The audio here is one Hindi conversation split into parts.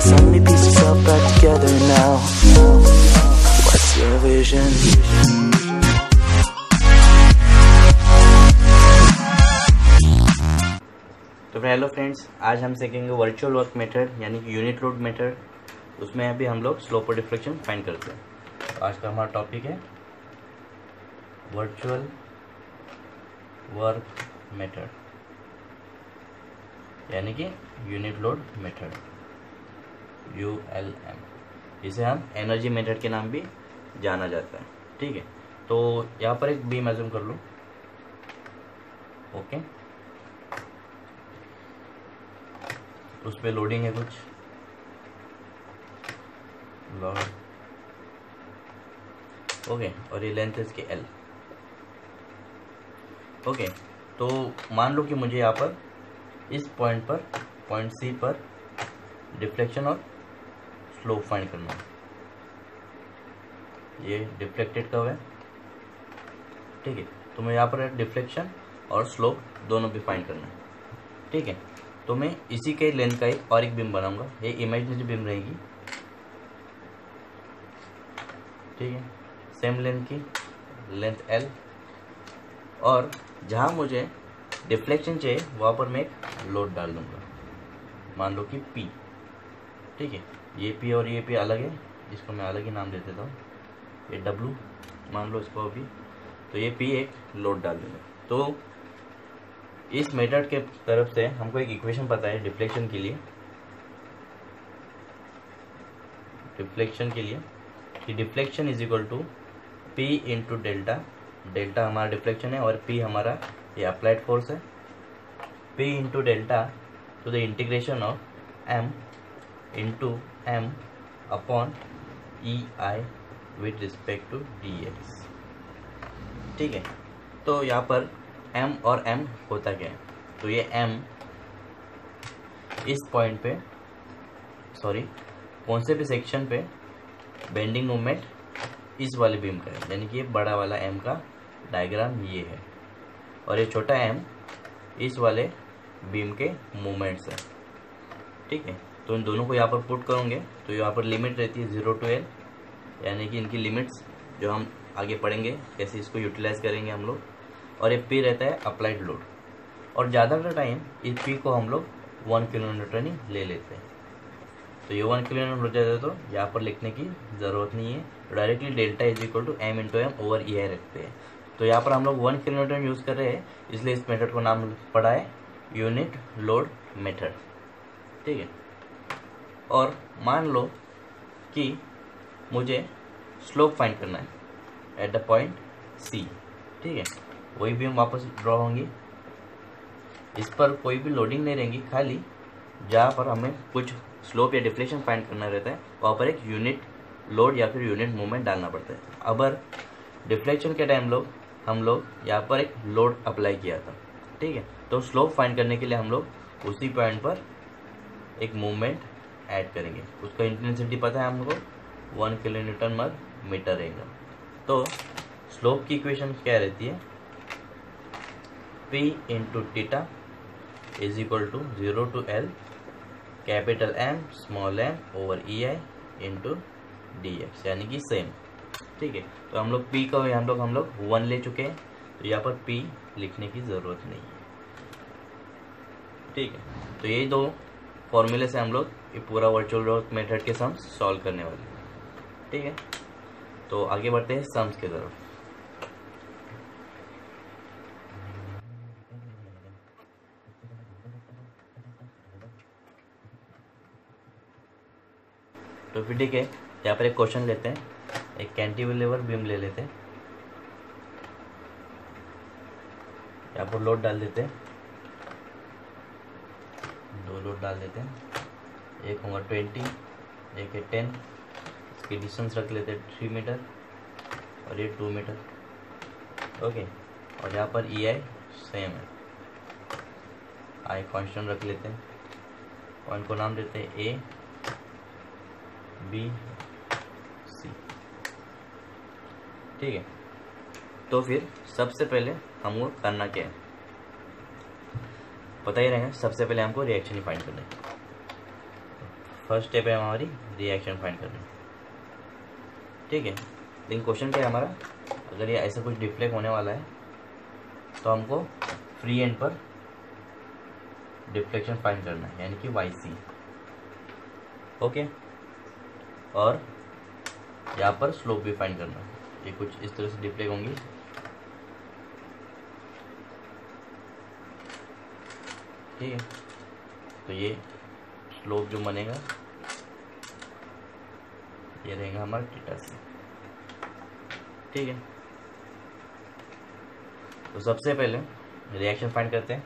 So many pieces all back together now. What's your vision? तो हेलो फ्रेंड्स, आज हम सीखेंगे वर्चुअल वर्क मेथड यानी कि यूनिट लोड मेथड। उसमें अभी हम लोग स्लोप और डिफ्लेक्शन फाइंड करते हैं। तो आज का हमारा टॉपिक है वर्चुअल वर्क मेथड यानी कि यूनिट लोड मेथड ULM। इसे हम एनर्जी मेथड के नाम भी जाना जाता है। ठीक है, तो यहाँ पर एक बीम अज्यूम कर लो। ओके, उस पर लोडिंग है कुछ लोड। ओके, और ये लेंथ है इसकी L। ओके, तो मान लो कि मुझे यहाँ पर इस पॉइंट पर, पॉइंट C पर डिफ्लेक्शन और स्लोप फाइंड करना है। ये डिफ्लेक्टेड कर्व है। ठीक है, तो मैं यहाँ पर डिफ्लेक्शन और स्लोप दोनों भी फाइंड करना है। ठीक है, तो मैं इसी के लेंथ का एक और एक बीम बनाऊंगा। ये इमेजिनरी बीम रहेगी। ठीक है, सेम लेंथ की, लेंथ L, और जहाँ मुझे डिफ्लेक्शन चाहिए वहाँ पर मैं एक लोड डाल दूंगा। मान लो कि P। ठीक है, ये P और ये P अलग है, इसको मैं अलग ही नाम दे देता हूँ। ये W मान लो इसको अभी। तो ये P एक लोड डाल दूंगा। तो इस मेथड के तरफ से हमको एक इक्वेशन पता है डिफ्लेक्शन के लिए। डिफ्लेक्शन के लिए कि deflection is equal to P into delta. Delta हमारा डिफ्लेक्शन है और P हमारा ये अप्लाइड फोर्स है। P into delta to the integration of M into M upon EI with respect to dx। ठीक है, तो यहाँ पर M और M होता क्या है? तो ये M इस पॉइंट पे, सॉरी कौन से भी सेक्शन पे बेंडिंग मूवमेंट इस वाले बीम का है, यानी कि ये बड़ा वाला M का डायग्राम ये है, और ये छोटा M इस वाले बीम के मूवमेंट्स है। ठीक है, तो इन दोनों को यहाँ पर पुट करोगे तो यहाँ पर लिमिट रहती है 0 to L, यानी कि इनकी लिमिट्स जो हम आगे पढ़ेंगे कैसे इसको यूटिलाइज करेंगे हम लोग। और ये P रहता है अप्लाइड लोड, और ज़्यादातर टाइम इस P को हम लोग 1 किलोन्यूटन ही ले लेते हैं। तो ये 1 किलोन्यूटन हो जाता है, तो यहाँ पर लिखने की ज़रूरत नहीं है। Directly delta is equal to M into M over EI रखते हैं। तो यहाँ पर हम लोग 1 किलोन्यूटन यूज़ कर रहे हैं, इसलिए इस मेथड को नाम पड़ा है यूनिट लोड मेथड। ठीक है, और मान लो कि मुझे स्लोप फाइंड करना है एट द पॉइंट C। ठीक है, वही भी हम वापस ड्रॉ होंगी। इस पर कोई भी लोडिंग नहीं रहेंगी, खाली जहाँ पर हमें कुछ स्लोप या डिफ्लेक्शन फाइंड करना रहता है वहाँ पर एक यूनिट लोड या फिर यूनिट मूवमेंट डालना पड़ता है। अगर डिफ्लेक्शन के टाइम हम लोग यहाँ पर एक लोड अप्लाई किया था। ठीक है, तो स्लोप फाइंड करने के लिए हम लोग उसी पॉइंट पर एक मूवमेंट ऐड करेंगे। उसका इंटेंसिटी पता है हमको 1 किलोन्यूटन पर मीटर रहेगा। तो स्लोप की इक्वेशन क्या रहती है? P into theta is equal to 0 to L capital M small m over EI into dx, यानी कि सेम। ठीक है, तो हम लोग P का हम लोग 1 ले चुके हैं, तो यहाँ पर P लिखने की ज़रूरत नहीं है। ठीक है, तो ये दो फॉर्मूले से हम लोग ये पूरा वर्चुअल वर्क मेथड के सम्स सॉल्व करने वाले हैं। ठीक है, तो आगे बढ़ते हैं सम्स की तरफ। तो फिर ठीक है, यहाँ पर एक क्वेश्चन लेते हैं। एक कैंटिलीवर बीम ले लेते हैं, यहाँ पर लोड डाल देते हैं, 2 लोड डाल देते हैं। एक होगा 20, एक है 10। इसकी डिस्टेंस रख लेते हैं 3 मीटर और ये 2 मीटर। ओके, और यहाँ पर EI सेम है, I कांस्टेंट रख लेते हैं। पॉइंट को नाम देते हैं A B C। ठीक है, तो फिर सबसे पहले हमको करना क्या है पता ही रहेगा। सबसे पहले हमको रिएक्शन ही फाइंड करना है। फर्स्ट स्टेप है हमारी रिएक्शन फाइंड करनी, ठीक है। लेकिन क्वेश्चन क्या है हमारा, अगर ये ऐसा कुछ डिफ्लेक्ट होने वाला है तो हमको फ्री एंड पर डिफ्लेक्शन फाइंड करना है, यानी कि YC, ओके। और यहाँ पर स्लोप भी फाइंड करना है। ये कुछ इस तरह से डिफ्लेक्ट होंगी, ठीक है। तो ये स्लोप जो बनेगा ये रहेगा हमारा थीटा से, ठीक है। तो सबसे पहले रिएक्शन फाइंड करते हैं।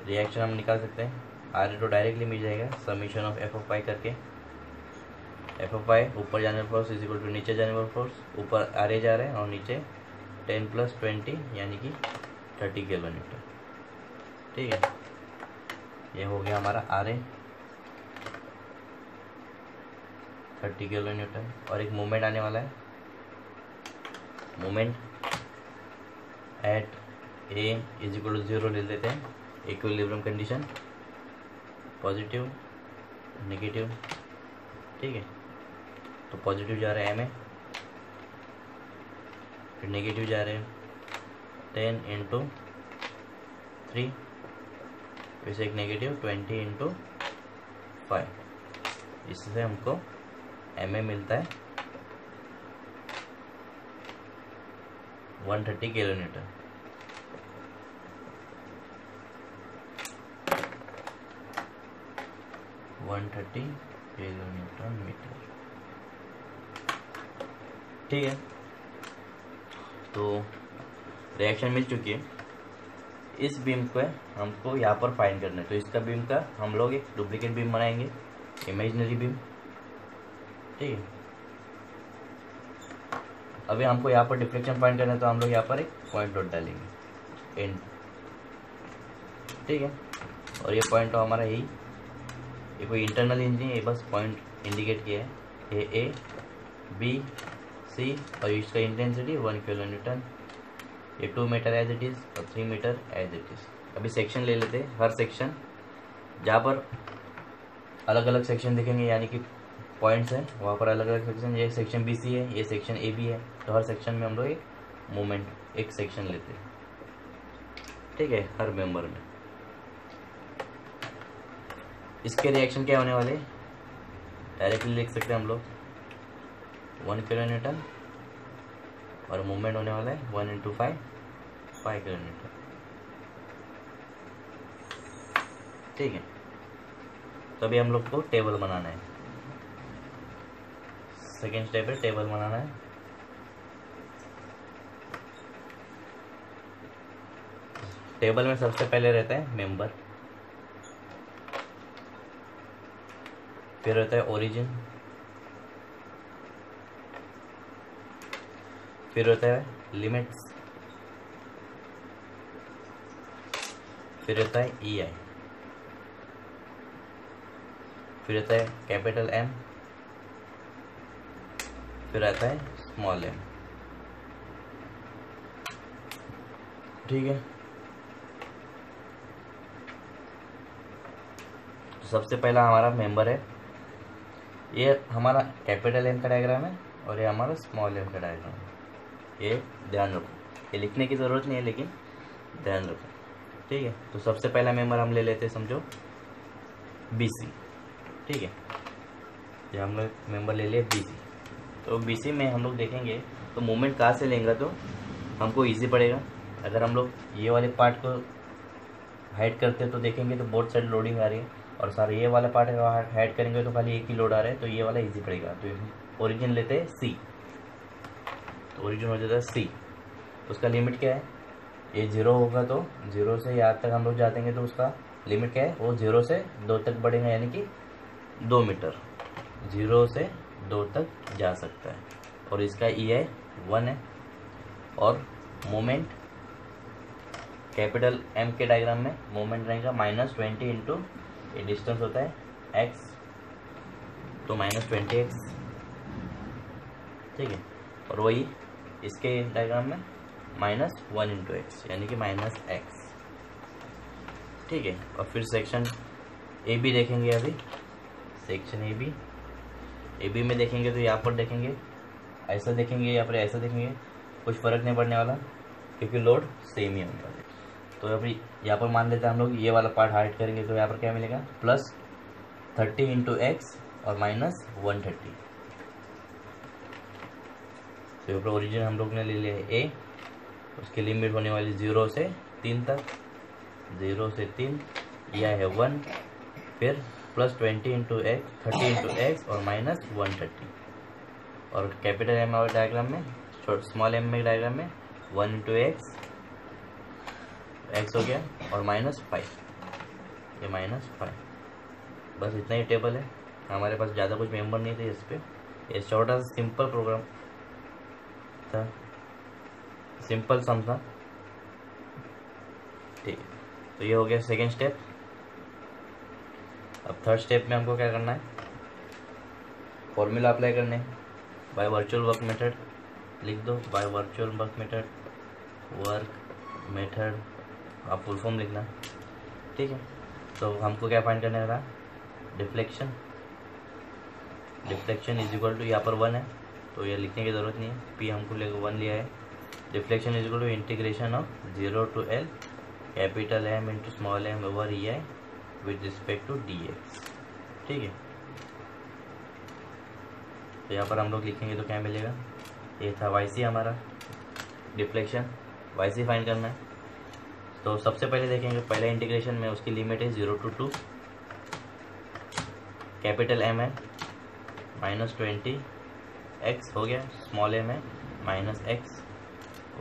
रिएक्शन हम निकाल सकते हैं, आर तो डायरेक्टली मिल जाएगा summation of F of Y करके। एफ ऑफ वाई ऊपर जाने पर फोर्स इज इक्वल टू नीचे जाने पर फोर्स, ऊपर आर ए जा रहे हैं और नीचे 10 + 20 यानी कि 30 किलोमीटर, ठीक है। ये हो गया हमारा आर ए 30 किलोमीटर। और एक मोमेंट आने वाला है, moment at A is equal to 0 ले लेते हैं, इक्विलिब्रियम कंडीशन, पॉजिटिव नेगेटिव, ठीक है। तो पॉजिटिव जा रहा है में, फिर नेगेटिव जा रहे हैं 10 × 3, वैसे एक नेगेटिव 20 × 5। इससे हमको एम मिलता है 130 किलोमीटर। मीटर, ठीक है। तो रिएक्शन मिल चुकी है। इस बीम को हमको यहाँ पर फाइंड करना है, तो इसका बीम का हम लोग एक डुप्लीकेट बीम बनाएंगे, इमेजिनरी बीम, ठीक है। अभी हमको यहाँ पर डिफ्लेक्शन फाइंड करना है, तो हम लोग यहाँ पर एक पॉइंट डॉट डालेंगे एंड, ठीक है। और ये पॉइंट तो हमारा यही, ये कोई इंटरनल इंजन है, ये बस पॉइंट इंडिकेट किया है, ए बी सी, और इसका इंटेंसिटी 1 किलोन्यूटन, ये 2 मीटर एज इट इज़ और 3 मीटर एज इट इज़। अभी सेक्शन ले लेते हैं, हर सेक्शन जहाँ पर अलग अलग सेक्शन देखेंगे यानी कि पॉइंट्स हैं वहाँ पर अलग अलग सेक्शन, ये सेक्शन BC है, ये सेक्शन AB है, तो हर सेक्शन में हम लोग एक मोमेंट, एक सेक्शन लेते हैं, ठीक है, हर मेंबर में। इसके रिएक्शन क्या होने वाले, डायरेक्टली लिख सकते हैं हम लोग 1 किलोन्यूटन, और मूवमेंट होने वाला है 1 × 5 किलोमीटर, ठीक है। तो अभी हम लोग को टेबल बनाना है, सेकेंड स्टेप है टेबल बनाना है। टेबल में सबसे पहले रहता है मेंबर, फिर रहता है ओरिजिन, फिर रहता है लिमिट्स, फिर रहता है EI, फिर रहता है कैपिटल M, फिर आता है स्मॉल m, ठीक है। तो सबसे पहला हमारा मेंबर है, ये हमारा कैपिटल M का डायग्राम है और ये हमारा स्मॉल m का डायग्राम है, ये ध्यान रखो, ये लिखने की ज़रूरत नहीं है लेकिन ध्यान रखो, ठीक है। तो सबसे पहला मेंबर हम ले लेते हैं, समझो BC, ठीक है। ये हम लोग मेंबर ले लिए BC। तो BC में हम लोग देखेंगे तो मोमेंट कहाँ से लेंगे तो हमको इजी पड़ेगा। अगर हम लोग ये वाले पार्ट को हाइड करते हैं तो देखेंगे तो बोथ साइड लोडिंग आ रही है, और सारे ये वाला पार्ट हाइड करेंगे तो खाली एक ही लोड आ रहा है, तो ये वाला इजी पड़ेगा। तो ओरिजिन लेते हैं C, तो ओरिजिन हो जाता है C। तो उसका लिमिट क्या है, ये 0 होगा तो 0 से यहाँ तक हम लोग जातेंगे तो उसका लिमिट क्या है, वो 0 से 2 तक बढ़ेगा, यानी कि 2 मीटर 0 से 2 तक जा सकता है। और इसका EI 1 है, और मोमेंट कैपिटल M के डायग्राम में मोमेंट रहेगा -20 इंटू ये डिस्टेंस होता है x, तो -20x, ठीक है। और वही इसके डायग्राम में -1 इंटू x यानी कि -x, ठीक है। और फिर सेक्शन AB देखेंगे, अभी सेक्शन ए बी में देखेंगे तो यहाँ पर देखेंगे ऐसा देखेंगे, यहाँ पर ऐसा देखेंगे, कुछ फ़र्क नहीं पड़ने वाला क्योंकि लोड सेम ही होने वाला। तो अभी यहाँ पर मान लेते हैं हम लोग ये वाला पार्ट हाइड करेंगे तो यहाँ पर क्या मिलेगा +30 इंटू एक्स और -130। तो यहाँ पर ओरिजिन हम लोग ने ले लिया है ए, उसकी लिमिट होने वाली 0 से 3 तक, 0 से 3, यह है 1, फिर +20 इंटू एक्स, 30 इंटू एक्स और -130। और कैपिटल एम वाले डायग्राम में, स्मॉल एम में डायग्राम में 1 इंटू एक्स हो गया और -5, ये -5। बस इतना ही टेबल है, हमारे पास ज़्यादा कुछ मेंबर नहीं थे इस पर। ये छोटा सा सिंपल प्रोग्राम था, सिंपल सम था, ठीक है। तो ये हो गया सेकेंड स्टेप। अब थर्ड स्टेप में हमको क्या करना है, फॉर्मूला अप्लाई करने हैं। बाय वर्चुअल वर्क मेथड लिख दो, बाय वर्चुअल वर्क मेथड आप फुल फॉर्म लिखना, ठीक है। तो हमको क्या फाइंड करने रहा, डिफ्लेक्शन इज इक्वल टू, यहाँ पर 1 है तो ये लिखने की ज़रूरत नहीं है, पी हमको लेकर 1 लिया है। Deflection is equal to integration of 0 to L capital M into small m over EI with respect to dx, ठीक है। तो यहाँ पर हम लोग लिखेंगे तो क्या मिलेगा, ये था YC हमारा डिफ्लेक्शन, YC फाइंड करना है। तो सबसे पहले देखेंगे, पहले इंटीग्रेशन में उसकी लिमिट है 0 to 2, कैपिटल M है -20 x हो गया, स्मॉल m है -x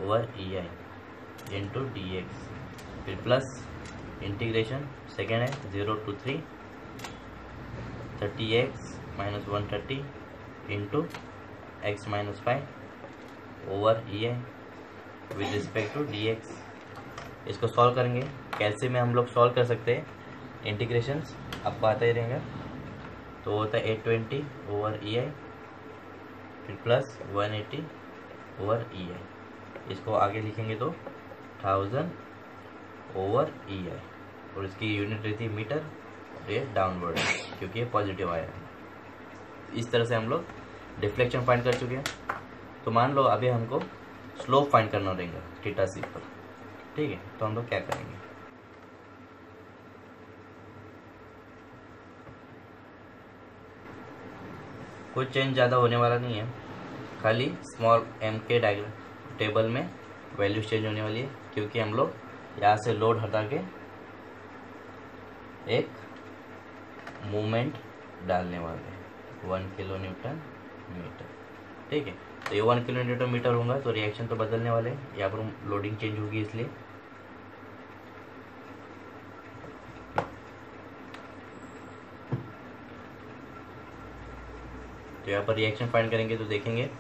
over EI into dx, फिर प्लस इंटीग्रेशन सेकेंड है 0 to 3, 30x -130 into x -5 over EI with respect to dx। इसको सॉल्व करेंगे, कैसे में हम लोग सॉल्व कर सकते हैं इंटीग्रेशंस, आपको आता ही रहेगा। तो होता है 820 ओवर EI फिर प्लस 180 ओवर EI, इसको आगे लिखेंगे तो 1000 ओवर EI, और इसकी यूनिट रहती है मीटर, और ये डाउनवर्ड है क्योंकि ये पॉजिटिव आया है। इस तरह से हम लोग डिफ्लेक्शन फाइंड कर चुके हैं। तो मान लो अभी हमको स्लोप फाइंड करना रहेगा थीटा सी पर, ठीक है। तो हम लोग क्या करेंगे, कोई चेंज ज़्यादा होने वाला नहीं है, खाली स्मॉल m के डायग्राम टेबल में वैल्यूज चेंज होने वाली है क्योंकि हम लोग यहाँ से लोड हटा के एक मूवमेंट डालने वाले हैं 1 kN/m, ठीक है। तो ये 1 kN/m होगा तो रिएक्शन तो बदलने वाले हैं, यहाँ पर लोडिंग चेंज होगी इसलिए। तो यहाँ पर रिएक्शन फाइंड करेंगे तो देखेंगे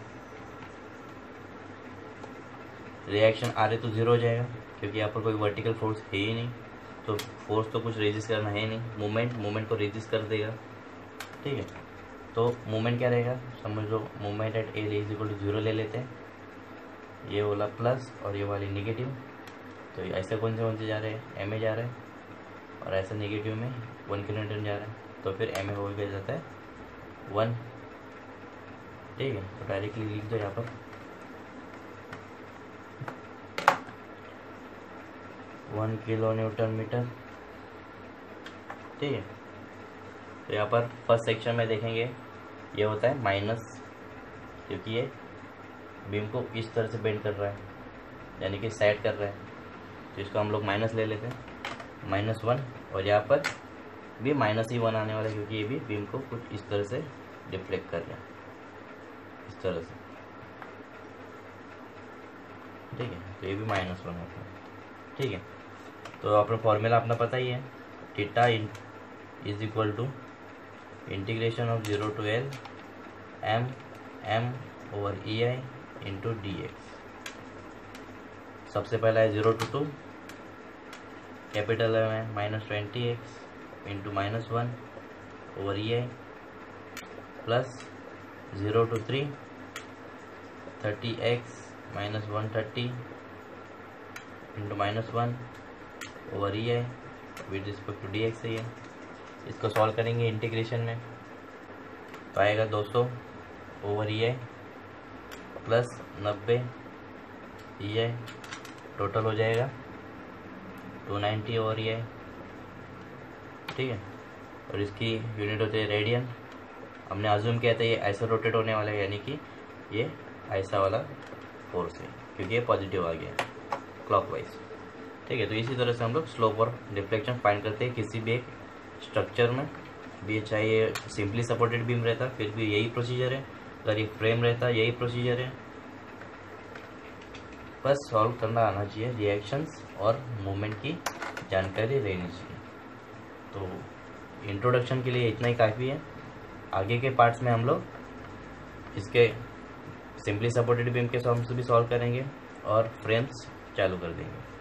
रिएक्शन आ रहे तो 0 हो जाएगा क्योंकि यहाँ पर कोई वर्टिकल फोर्स है ही नहीं, तो फोर्स तो कुछ रेजिस्ट करना है नहीं, मूवमेंट को रेजिस्ट कर देगा, ठीक है। तो मूवमेंट क्या रहेगा, समझ लो movement at A is equal to 0 ले लेते हैं, ये वाला प्लस और ये वाली नेगेटिव। तो ऐसे कौन से जा रहे हैं, एम ए जा रहा है, और ऐसा नेगेटिव में 1 kN जा रहा है, तो फिर एम ए हो गया जाता है 1, ठीक है। तो डायरेक्टली लिख दो यहाँ पर 1 kN/m, ठीक है। तो यहाँ पर फर्स्ट सेक्शन में देखेंगे ये होता है माइनस, क्योंकि ये बीम को इस तरह से बेंड कर रहा है, यानी कि सेट कर रहा है, तो इसको हम लोग माइनस ले लेते हैं, -1। और यहाँ पर भी -1 आने वाला है क्योंकि ये भी बीम को कुछ इस तरह से डिफ्लेक्ट कर रहा है, इस तरह से, ठीक है। तो ये भी -1 होता है, ठीक है। तो अपना फॉर्मूला अपना पता ही है, theta is equal to integration of 0 to L m over EI into dx। सबसे पहला है 0 to 2, कैपिटल है -20x into -1 over EI plus 0 to 3, 30x -130 into -1 over EI with respect to dx है ये। इसको सॉल्व करेंगे इंटीग्रेशन में, तो आएगा 200 over EI plus 90 EI, total हो जाएगा 290 ओवर EI। ठीक है, और इसकी यूनिट होती है रेडियन। हमने अज्यूम किया था ये ऐसा रोटेट होने वाला है, यानी कि ये ऐसा वाला फोर्स है, क्योंकि ये पॉजिटिव आ गया क्लॉकवाइज। ठीक है, तो इसी तरह से हम लोग स्लोप और डिफ्लेक्शन फाइंड करते हैं किसी भी एक स्ट्रक्चर में भी। चाहे ये सिंपली सपोर्टेड बीम रहता फिर भी यही प्रोसीजर है, अगर ये फ्रेम रहता यही प्रोसीजर है। बस सॉल्व करना आना चाहिए, रिएक्शंस और मूवमेंट की जानकारी रहनी चाहिए। तो इंट्रोडक्शन के लिए इतना ही काफ़ी है। आगे के पार्ट्स में हम लोग इसके सिंपली सपोर्टेड बीम के सॉल्व भी सॉल्व करेंगे और फ्रेम्स चालू कर देंगे।